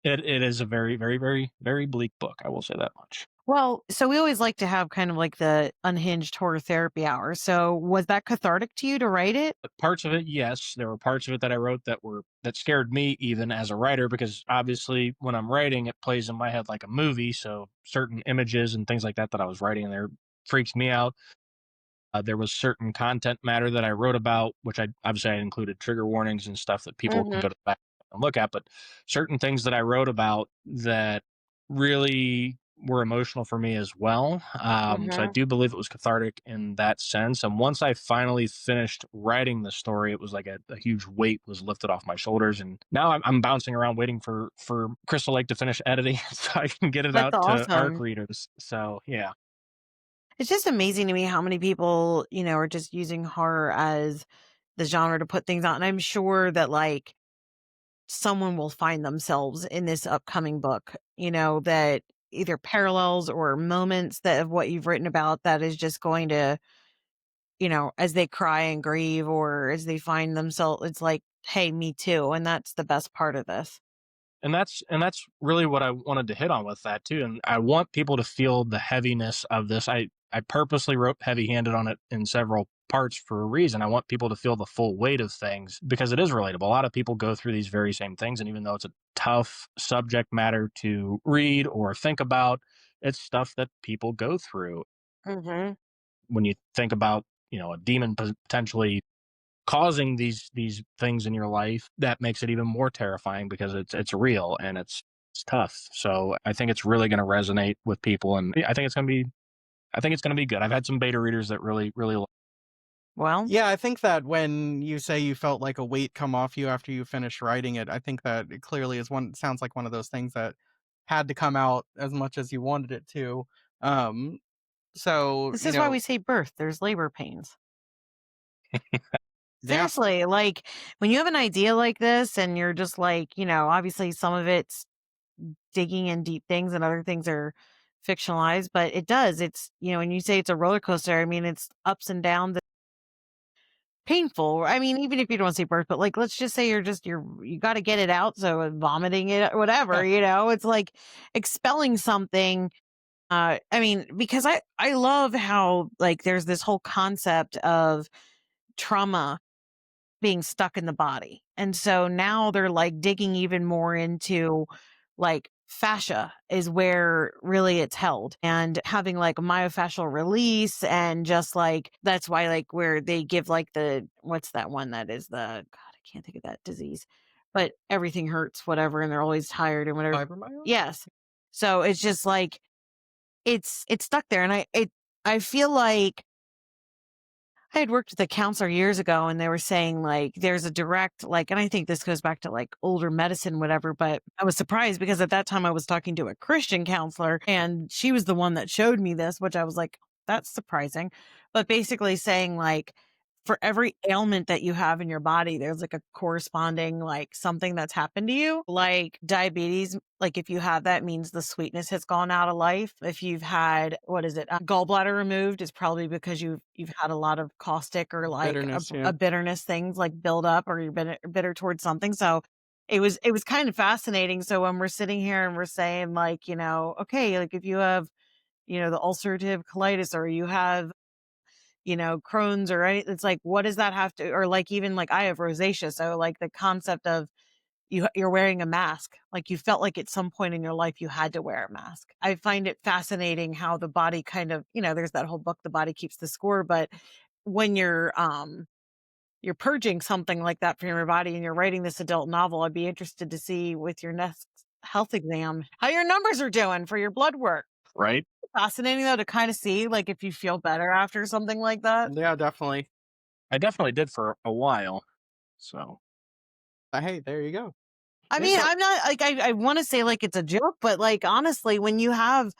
it is a very, very, very, very bleak book. I will say that much. Well, so we always like to have kind of like the unhinged horror therapy hour. So was that cathartic to you to write it? But parts of it, yes, there were parts of it that I wrote that scared me even as a writer, because obviously when I'm writing, it plays in my head like a movie. So certain images and things like that I was writing in there freaks me out. There was certain content matter that I wrote about, which I included trigger warnings and stuff that people can Mhm, go to the back and look at. But certain things that I wrote about that really were emotional for me as well. So I mhm. do believe it was cathartic in that sense. And once I finally finished writing the story, it was like a huge weight was lifted off my shoulders. And now I'm bouncing around waiting for Crystal Lake to finish editing so I can get it That's out to ARC awesome. readers. So yeah. It's just amazing to me how many people, are just using horror as the genre to put things out. And I'm sure that like someone will find themselves in this upcoming book, that either parallels or moments that of what you've written about that is just going to, as they cry and grieve or as they find themselves, it's like, hey, me too. And that's the best part of this. And that's really what I wanted to hit on with that too. And I want people to feel the heaviness of this. I purposely wrote heavy-handed on it in several parts for a reason. I want people to feel the full weight of things because it is relatable. A lot of people go through these very same things, and even though it's a tough subject matter to read or think about, it's stuff that people go through. Mm-hmm. When you think about, a demon potentially causing these things in your life, that makes it even more terrifying because it's real and it's tough. So I think it's really going to resonate with people, and I think it's going to be good. I've had some beta readers that really. Well, Yeah, I think that when you say you felt like a weight come off you after you finished writing it, I think that it clearly sounds like one of those things that had to come out as much as you wanted it to. Um, so, this is why we say birth. There's labor pains. yeah, Seriously, like when you have an idea like this and you're just like, obviously some of it's digging in deep things and other things are fictionalized, but it's, when you say it's a roller coaster, I mean, it's ups and downs, painful. I mean, even if you don't say birth, but like, let's just say you got to get it out. So vomiting it or whatever, it's like expelling something. I mean, because I love how like there's this whole concept of trauma being stuck in the body. And so now they're like digging even more into like fascia is where really it's held and having like myofascial release and just like that's why like where they give like what's that one that is God, I can't think of that disease, but everything hurts, whatever, and they're always tired and whatever. fibromyalgia. Yes. So it's just like it's stuck there. And I feel like I had worked with a counselor years ago and they were saying like there's a direct like and I think this goes back to like older medicine, whatever, but I was surprised because at that time I was talking to a Christian counselor and she was the one that showed me this, which I was like, that's surprising. But basically saying like for every ailment that you have in your body, there's like a corresponding like something that's happened to you. Like diabetes, like if you have that means the sweetness has gone out of life. If you've had what is it, gallbladder removed, it's probably because you've had a lot of caustic or like Bitterness, yeah. a bitterness things like build up or you're bitter towards something. So it was kind of fascinating. So when we're sitting here and we're saying like, okay, like if you have, the ulcerative colitis or you have Crohn's or anything. It's like, what does that have to, or like, even like I have rosacea. So like the concept of you're wearing a mask, like you felt like at some point in your life you had to wear a mask. I find it fascinating how the body kind of, there's that whole book, The Body Keeps the Score. But when you're purging something like that from your body and you're writing this adult novel, I'd be interested to see with your next health exam, how your numbers are doing for your blood work. Right? Fascinating though to kind of see like if you feel better after something like that. Yeah, definitely. I definitely did for a while. So Hey, there you go. I Yeah, mean, so I'm not like I want to say like it's a joke, but like honestly, when you have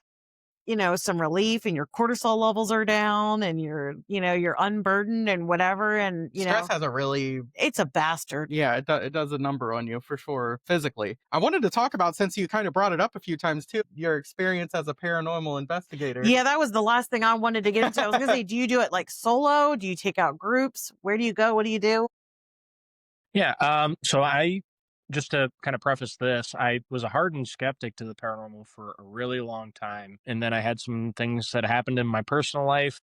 some relief and your cortisol levels are down and you're unburdened and whatever, and stress has a really it's a bastard. yeah, it does a number on you for sure physically. I wanted to talk about, since you kind of brought it up a few times too, your experience as a paranormal investigator. Yeah, that was the last thing I wanted to get into. I was gonna say, do you do it like solo? Do you take out groups? Where do you go? What do you do? yeah, so I just to kind of preface this, I was a hardened skeptic to the paranormal for a really long time, and then I had some things that happened in my personal life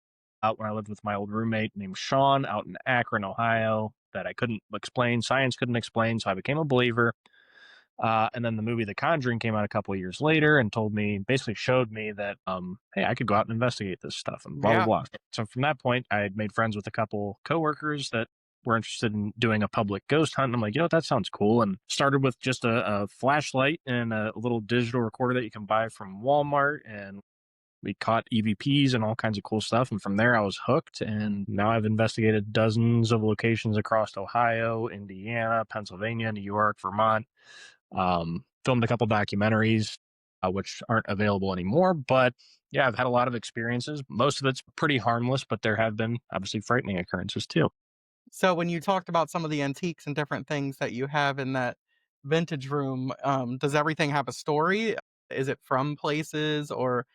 out when I lived with my old roommate named Sean out in Akron, Ohio, that I couldn't explain, science couldn't explain, so I became a believer. And then the movie The Conjuring came out a couple of years later and basically showed me that, hey, I could go out and investigate this stuff and blah, blah, Yeah. blah. So from that point, I had made friends with a couple coworkers that were interested in doing a public ghost hunt. And I'm like, that sounds cool. And started with just a flashlight and a little digital recorder that you can buy from Walmart. And we caught EVPs and all kinds of cool stuff. And from there, I was hooked. And now I've investigated dozens of locations across Ohio, Indiana, Pennsylvania, New York, Vermont. Filmed a couple documentaries, which aren't available anymore. But yeah, I've had a lot of experiences. Most of it's pretty harmless, but there have been obviously frightening occurrences too. So when you talked about some of the antiques and different things that you have in that vintage room, does everything have a story? Is it from places or,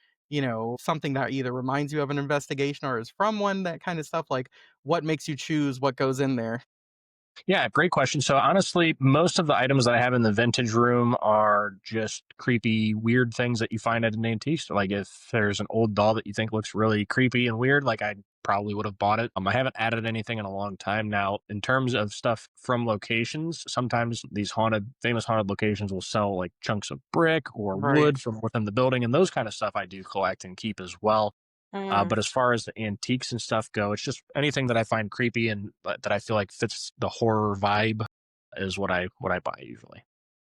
something that either reminds you of an investigation or is from one, that kind of stuff? Like, what makes you choose what goes in there? Yeah, great question. So honestly, most of the items that I have in the vintage room are just creepy, weird things that you find at an antique store. Like if there's an old doll that you think looks really creepy and weird, like I probably would have bought it. I haven't added anything in a long time now. In terms of stuff from locations, sometimes these famous haunted locations will sell like chunks of brick or Right. wood from within the building, and those kind of stuff I do collect and keep as well. Mm. But as far as the antiques and stuff go, it's just anything that I find creepy and that I feel like fits the horror vibe is what I buy usually.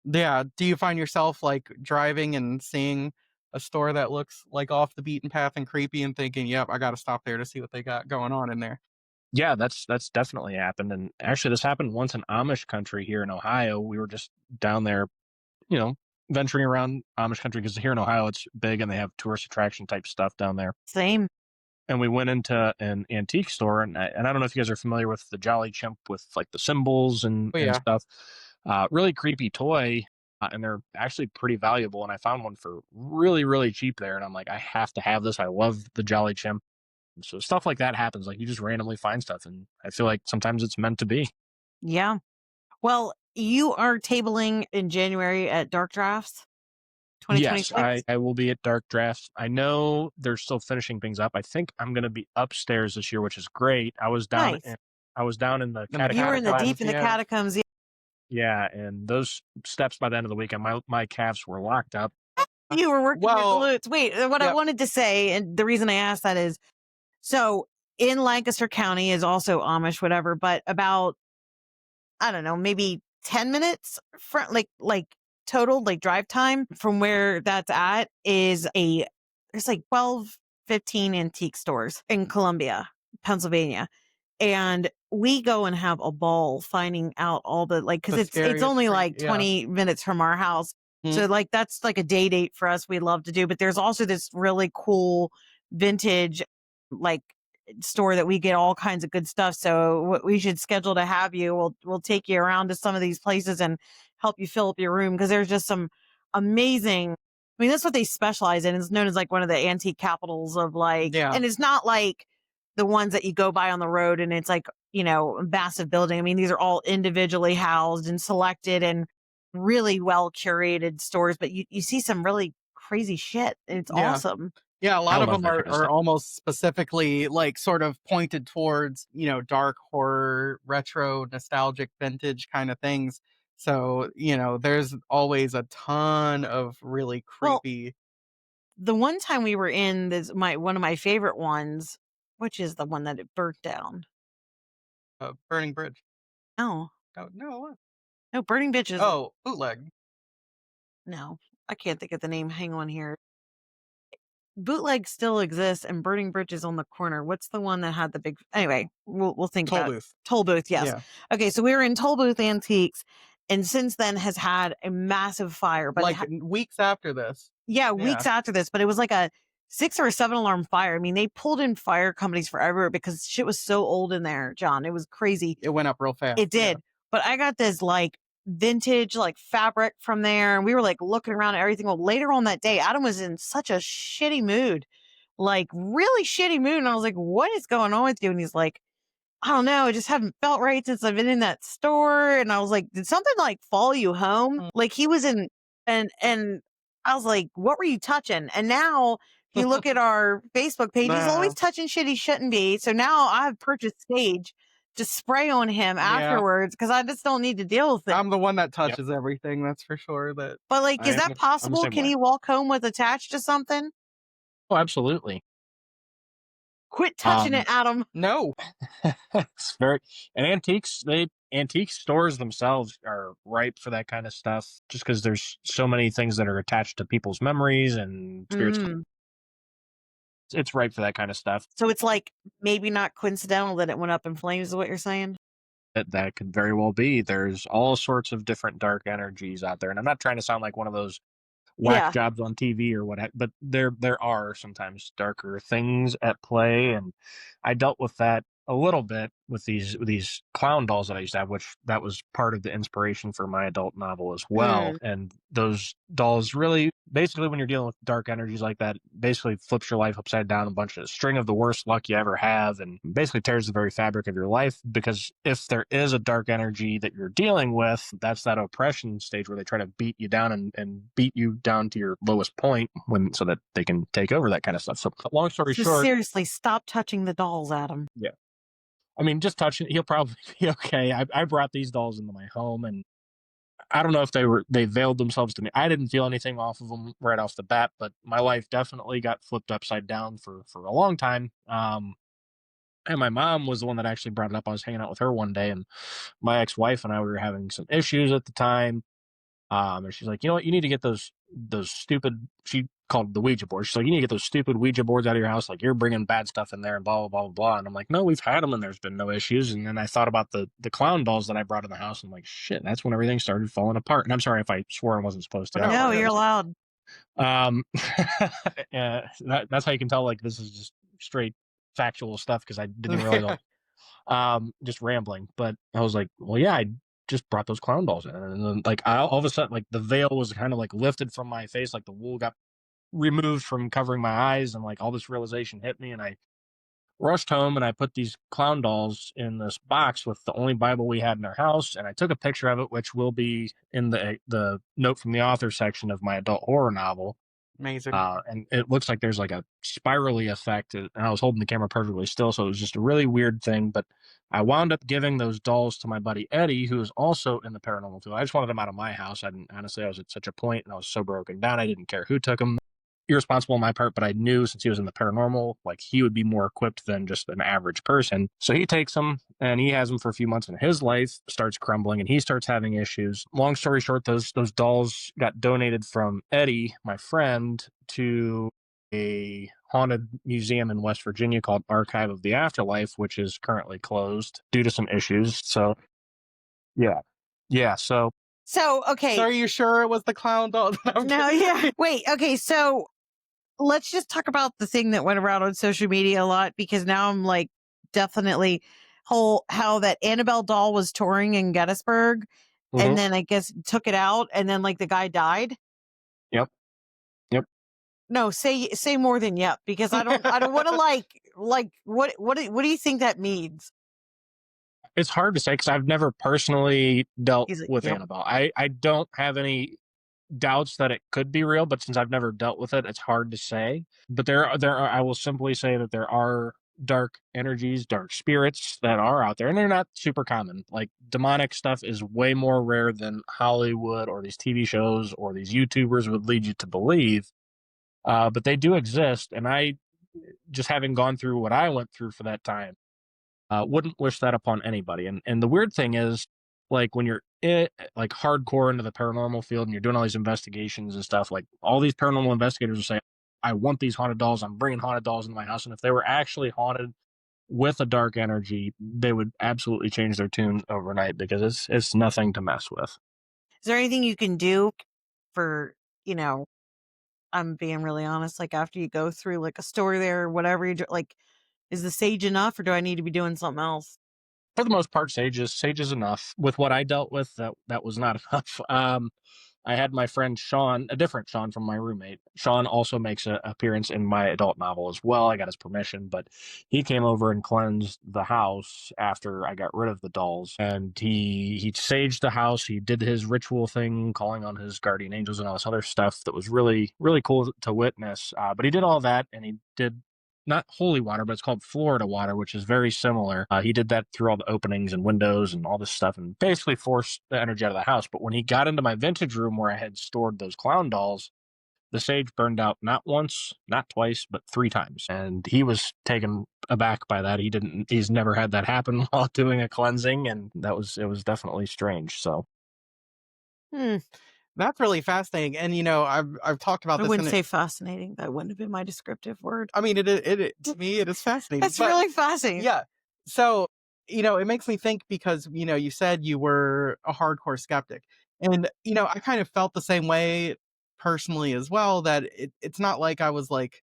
Yeah. Do you find yourself like driving and seeing a store that looks like off the beaten path and creepy and thinking, yep, I got to stop there to see what they got going on in there? Yeah, that's definitely happened, and actually this happened once in Amish country here in Ohio. We were just down there, you know, venturing around Amish country because here in Ohio it's big and they have tourist attraction type stuff down there. Same. And we went into an antique store, and I don't know if you guys are familiar with the Jolly Chimp with like the symbols Oh, and yeah. stuff. Really creepy toy, and they're actually pretty valuable. And I found one for really cheap there, and I'm like, I have to have this. I love the Jolly Chimp. So stuff like that happens. Like you just randomly find stuff, and I feel like sometimes it's meant to be. Yeah. Well, you are tabling in January at Dark Drafts Yes, 2026. I will be at Dark Drafts. I know they're still finishing things up. I think I'm going to be upstairs this year, which is great. Nice. I was down in the In the You were in the catacombs. deep catacombs, in the yeah. catacombs. Yeah. Yeah, and those steps by the end of the weekend, my calves were locked up. You were working your Well, glutes. Wait, what I yep. wanted to say, and the reason I asked that is so in Lancaster County is also Amish, whatever, but about I don't know, maybe 10 minutes front like total like drive time from where that's at is there's like 12, 15 antique stores in Columbia, Pennsylvania. And we go and have a ball finding out all the like cuz The it's scariest, only like yeah. 20 minutes from our house. Mm, So like that's like a day date for us we love to do, but there's also this really cool vintage like store that we get all kinds of good stuff. So we should schedule to have you. We'll take you around to some of these places and help you fill up your room because there's just some amazing. I mean, that's what they specialize in. It's known as like one of the antique capitals of like, yeah. and it's not like the ones that you go by on the road and it's like a massive building. I mean, these are all individually housed and selected and really well curated stores. But you see some really crazy shit, and it's Yeah. awesome. Yeah, a I lot of love them that are kind of are stuff. almost specifically, like, sort of pointed towards, dark horror, retro, nostalgic, vintage kinda things. So, there's always a ton of really Well, creepy, the one time we were in this my one of my favorite ones, which is the one that it burnt down. burning bridge. No. Oh, no, what? No, Burning Bitch is Oh, bootleg. no. I can't think of the name. Hang on here. Bootleg still exists and Burning Bridge is on the corner. What's the one that had the big anyway, we'll think Toll about it. booth. Toll Booth, yes. Yeah. Okay, so we were in Toll Booth Antiques and since then has had a massive fire, but Like, weeks after this. yeah, Yeah, weeks after this, but it was like a 6 or a 7 alarm fire. I mean, they pulled in fire companies forever because shit was so old in there, John. It was crazy. it went up real It fast, yeah. did. But I got this like vintage like fabric from there and we were like looking around at everything. Well, later on that day, Adam was in such a shitty mood, like really shitty mood. And I was like, what is going on with you? And he's like, I don't know. I just haven't felt right since I've been in that store. And I was like, did something like follow you home? Mm. Like he was in, and I was like, what were you touching? And now if you look at our Facebook page, he's always Nah, touching shit he shouldn't be. So now I've purchased Sage to spray on him yeah. afterwards because I just don't need to deal with it. I'm the one that Yep, touches everything, that's for sure, that But like, is I that I'm the possible? same Can way. he walk home with attached to something? Oh, absolutely. Quit touching Um, it, Adam. No. it's very and antique stores themselves are ripe for that kind of stuff, just because there's so many things that are attached to people's memories and spirits. Mm. It's ripe for that kind of stuff. So it's like maybe not coincidental that it went up in flames, is what you're saying? That could very well be. There's all sorts of different dark energies out there, and I'm not trying to sound like one of those whack Yeah. jobs on TV or what, but there are sometimes darker things at play, and I dealt with that a little bit with these clown dolls that I used to have, which that was part of the inspiration for my adult novel as well. Mm. And those dolls really, basically, when you're dealing with dark energies like that, basically flips your life upside down, a bunch of string of the worst luck you ever have, and basically tears the very fabric of your life. Because if there is a dark energy that you're dealing with, that's that oppression stage where they try to beat you down and beat you down to your lowest point so that they can take over that kind of stuff. So long story So short, seriously, stop touching the dolls, Adam. yeah. I mean, just touching, he'll probably be okay. I brought these dolls into my home, and I don't know if they veiled themselves to me. I didn't feel anything off of them right off the bat, but my life definitely got flipped upside down for a long time. And my mom was the one that actually brought it up. I was hanging out with her one day, and my ex-wife and I were having some issues at the time. And she's like, you know what, you need to get those stupid. She called it the Ouija board. She's like, you need to get those stupid Ouija boards out of your house. Like, you're bringing bad stuff in there, and blah blah blah blah blah. And I'm like, no, we've had them, and there's been no issues. And then I thought about the clown dolls that I brought in the house, and I'm like, shit, that's when everything started falling apart. And I'm sorry if I swore I wasn't supposed to. No, No, yeah. you're allowed. That's how you can tell, like, this is just straight factual stuff, because I didn't even realize just rambling. But I was like, well, yeah, I just brought those clown dolls in, and then, like, all of a sudden, like, the veil was kind of like lifted from my face, like the wool got removed from covering my eyes, and like all this realization hit me, and I rushed home and I put these clown dolls in this box with the only Bible we had in our house, and I took a picture of it, which will be in the note from the author section of my adult horror novel. Amazing. And it looks like there's like a spirally effect, and I was holding the camera perfectly still, so it was just a really weird thing. But I wound up giving those dolls to my buddy Eddie, who is also in the paranormal field. I just wanted them out of my house. I didn't, honestly, I was at such a point, and I was so broken down, I didn't care who took them. Irresponsible on my part, but I knew since he was in the paranormal, like, he would be more equipped than just an average person. So he takes them and he has them for a few months, and his life starts crumbling and he starts having issues. Long story short, those dolls got donated from Eddie, my friend, to a haunted museum in West Virginia called Archive of the Afterlife, which is currently closed due to some issues. So yeah. Yeah. So So, okay. So are you sure it was the clown doll? No, yeah. Wait, okay. So let's just talk about the thing that went around on social media a lot, because now I'm like definitely how that Annabelle doll was touring in Gettysburg, and then I guess took it out, and then like the guy died. Yep. Yep. No, say more than yep, because I don't want to like what do you think that means? It's hard to say because I've never personally dealt He's like, with yep. Annabelle. I don't have any doubts that it could be real, but since I've never dealt with it, it's hard to say. But there are, I will simply say that there are dark energies, dark spirits that are out there, and they're not super common. Like, demonic stuff is way more rare than Hollywood or these TV shows or these YouTubers would lead you to believe. But they do exist, and I, just having gone through what I went through for that time, wouldn't wish that upon anybody. And the weird thing is, like, when you're like hardcore into the paranormal field and you're doing all these investigations and stuff, like, all these paranormal investigators will say, I want these haunted dolls. I'm bringing haunted dolls into my house. And if they were actually haunted with a dark energy, they would absolutely change their tune overnight, because it's nothing to mess with. Is there anything you can do for, I'm being really honest, like after you go through like a story there or whatever, like, is the sage enough, or do I need to be doing something else? For the most part, sage is enough. With what I dealt with, that was not enough. I had my friend Sean, a different Sean from my roommate. Sean also makes an appearance in my adult novel as well. I got his permission, but he came over and cleansed the house after I got rid of the dolls, and he saged the house. He did his ritual thing, calling on his guardian angels and all this other stuff that was really, really cool to witness. But he did all that, and he did not holy water, but it's called Florida water, which is very similar. He did that through all the openings and windows and all this stuff, and basically forced the energy out of the house. But when he got into my vintage room where I had stored those clown dolls, the sage burned out not once, not twice, but 3 times. And he was taken aback by that. He's never had that happen while doing a cleansing, and it was definitely strange. So That's really fascinating. And I've talked about I this. wouldn't say fascinating. That wouldn't have been my descriptive word. I mean, to me, it is fascinating. That's really fascinating. Yeah. So, it makes me think, because, you said you were a hardcore skeptic. And, I kind of felt the same way personally as well, that it's not like I was like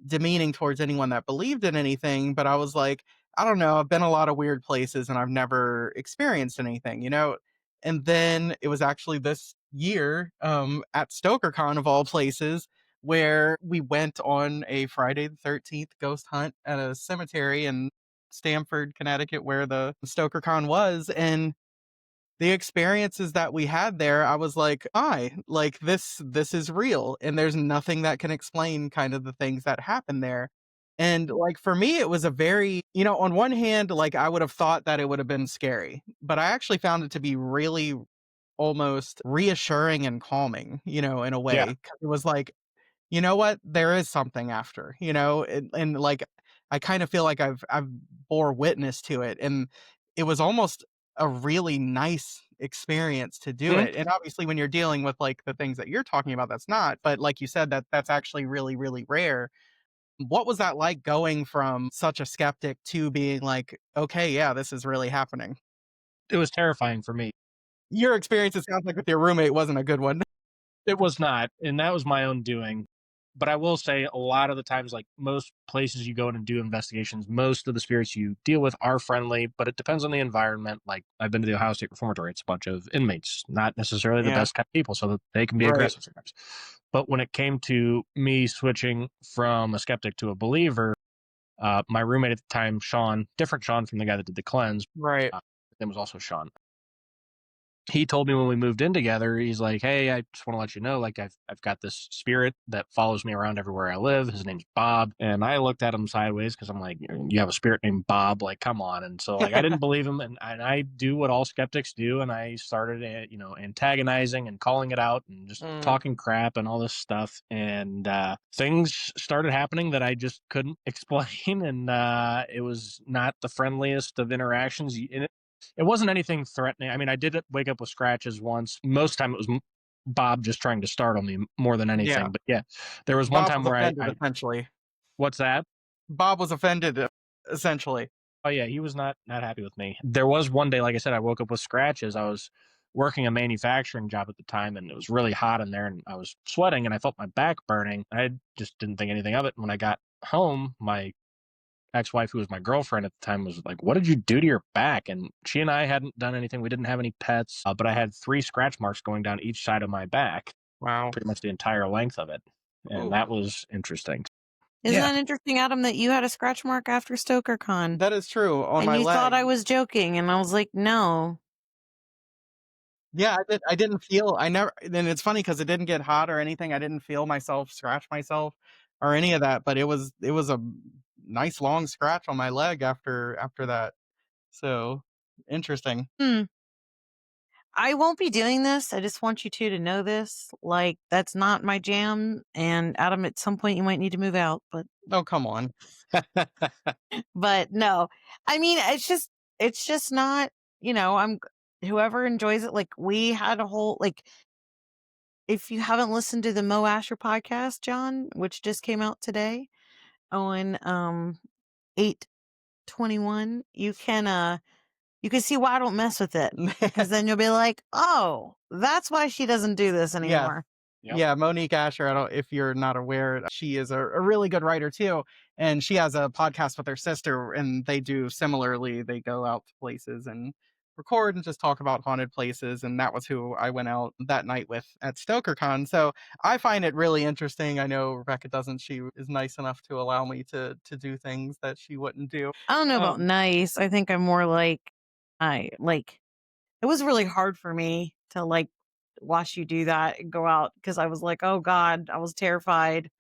demeaning towards anyone that believed in anything, but I was like, I don't know, I've been a lot of weird places and I've never experienced anything, you know? And then it was actually this year, at StokerCon of all places, where we went on a Friday the 13th ghost hunt at a cemetery in Stamford, Connecticut, where the StokerCon was. And the experiences that we had there, I was like, "Hi, like this is real, and there's nothing that can explain kind of the things that happen there." And like for me, it was a very, on one hand, like I would have thought that it would have been scary, but I actually found it to be really almost reassuring and calming, in a Yeah. way. 'Cause it was like, you know what? There is something after, and like I kind of feel like I've bore witness to it, and it was almost a really nice experience to do Mhm. it. And obviously when you're dealing with like the things that you're talking about, that's not, but like you said, that's actually really, really rare. What was that like going from such a skeptic to being like, okay, yeah, this is really happening? It was terrifying for me. Your experience, it sounds like with your roommate wasn't a good one. It was not, and that was my own doing. But I will say a lot of the times, like most places you go in and do investigations, most of the spirits you deal with are friendly, but it depends on the environment. Like I've been to the Ohio State Reformatory, it's a bunch of inmates, not necessarily the Yeah, best kind of people, so that they can be right. aggressive sometimes. But when it came to me switching from a skeptic to a believer, my roommate at the time, Sean, different Sean from the guy that did the cleanse, Right. his name was also Sean. He told me when we moved in together, he's like, "Hey, I just want to let you know, like, I've got this spirit that follows me around everywhere I live. His name's Bob." And I looked at him sideways because I'm like, "You have a spirit named Bob? Like, come on!" And so, like, I didn't believe him, and I do what all skeptics do, and I started, antagonizing and calling it out and just Mm, talking crap and all this stuff, and things started happening that I just couldn't explain, and it was not the friendliest of interactions. And it wasn't anything threatening. I mean, I did wake up with scratches once. Most of the time, it was Bob just trying to startle me more than yeah. anything. But yeah, there was one Bob time was where offended I essentially. what's that? Bob was offended, essentially. Oh yeah, he was not happy with me. There was one day, like I said, I woke up with scratches. I was working a manufacturing job at the time, and it was really hot in there, and I was sweating, and I felt my back burning. I just didn't think anything of it. When I got home, my ex-wife, who was my girlfriend at the time, was like, "What did you do to your back?" And she and I hadn't done anything. We didn't have any pets, but I had 3 scratch marks going down each side of my back, Wow. pretty much the entire length of it, and Ooh, that was interesting. Isn't Yeah. that interesting, Adam, that you had a scratch mark after StokerCon? that is true on And my you thought I leg. was joking, and I was like, no. Yeah, I didn't feel I never and it's funny because it didn't get hot or anything. I didn't feel myself scratch myself or any of that, but it was a nice long scratch on my leg after that. So, interesting. Hmm. I won't be doing this. I just want you two to know this. Like, that's not my jam. And Adam, at some point you might need to move out, Oh, come on. but no. I mean, it's just not, I'm whoever enjoys it. Like, we had a whole, like, if you haven't listened to the Mo Asher podcast, John, which just came out today on 8/21, you can see why I don't mess with it, because then you'll be like, "Oh, that's why she doesn't do this Yes. anymore." Yep. Yeah, Monique Asher, I don't if you're not aware, she is a really good writer too, and she has a podcast with her sister, and they do similarly. They go out to places and record and just talk about haunted places, and that was who I went out that night with at StokerCon. So I find it really interesting. I know Rebecca doesn't. She is nice enough to allow me to do things that she wouldn't do. I don't know about Um, nice. I think I'm more like I like it was really hard for me to like watch you do that and go out because I was like, "Oh god, I was terrified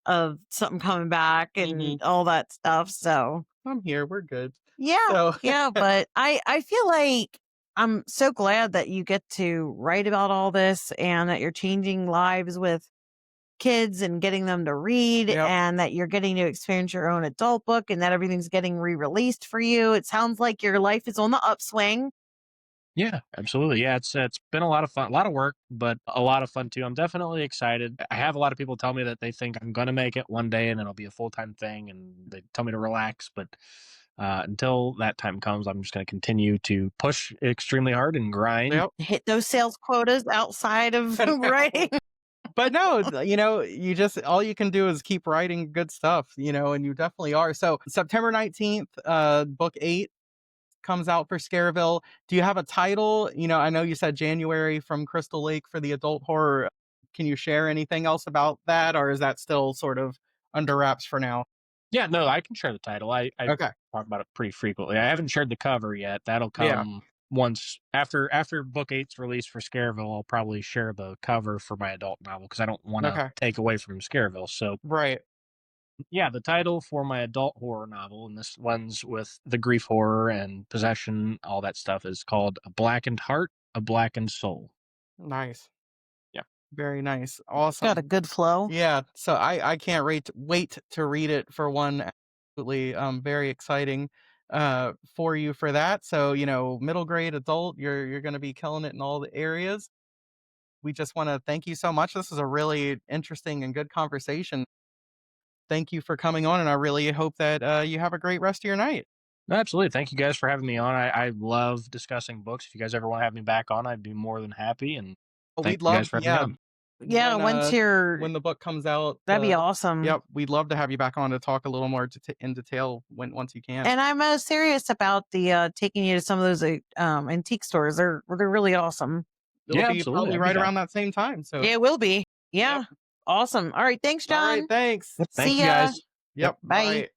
of something coming back mhm, and all that stuff." So, I'm here. We're good. yeah. So Yeah, but I feel like I'm so glad that you get to write about all this and that you're changing lives with kids and getting them to read, yep. and that you're getting to experience your own adult book, and that everything's getting re-released for you. It sounds like your life is on the upswing. Yeah, absolutely. Yeah, it's been a lot of fun, a lot of work, but a lot of fun too. I'm definitely excited. I have a lot of people tell me that they think I'm gonna make it one day and it'll be a full-time thing, and they tell me to relax. But until that time comes, I'm just gonna continue to push extremely hard and grind. Yep. Hit those sales quotas outside of writing. But no, you just all you can do is keep writing good stuff, and you definitely are. So September 19th, book 8 comes out for Scareville. Do you have a title? I know you said January from Crystal Lake for the adult horror. Can you share anything else about that, or is that still sort of under wraps for now? Yeah, no, I can share the title. I Okay. talk about it pretty frequently. I haven't shared the cover yet. That'll Yeah. come once after book eight's released for Scareville. I'll probably share the cover for my adult novel because I don't want to Okay. take away from Scareville. So Right. yeah, the title for my adult horror novel, and this one's with the grief horror and possession, all that stuff, is called A Blackened Heart, A Blackened Soul. Nice. Yeah. Very nice. Got a Awesome. good flow. Yeah. So I can't wait to read it for one. Absolutely. Very exciting for you for that. So, middle grade adult, you're gonna be killing it in all the areas. We just want to thank you so much. This is a really interesting and good conversation. Thank you for coming on, and I really hope that you have a great rest of your night. Absolutely. Thank you guys for having me on. I love discussing books. If you guys ever want to have me back on, I'd be more than happy. And thank We'd you guys love, for having me yeah, on. Yeah, once you're when the book comes out, that'd be awesome. yep, we'd love to have you back on to talk a little more in detail once you can. And I'm serious about the taking you to some of those antique stores. They're really awesome. It'll Yeah, be absolutely. probably I'd be right down. around that same time. So, Yeah, it will be. Yeah. yep. Awesome. All right. Thanks, All right, John. thanks. Yep, thank See you ya. guys. Yep. Bye. Bye.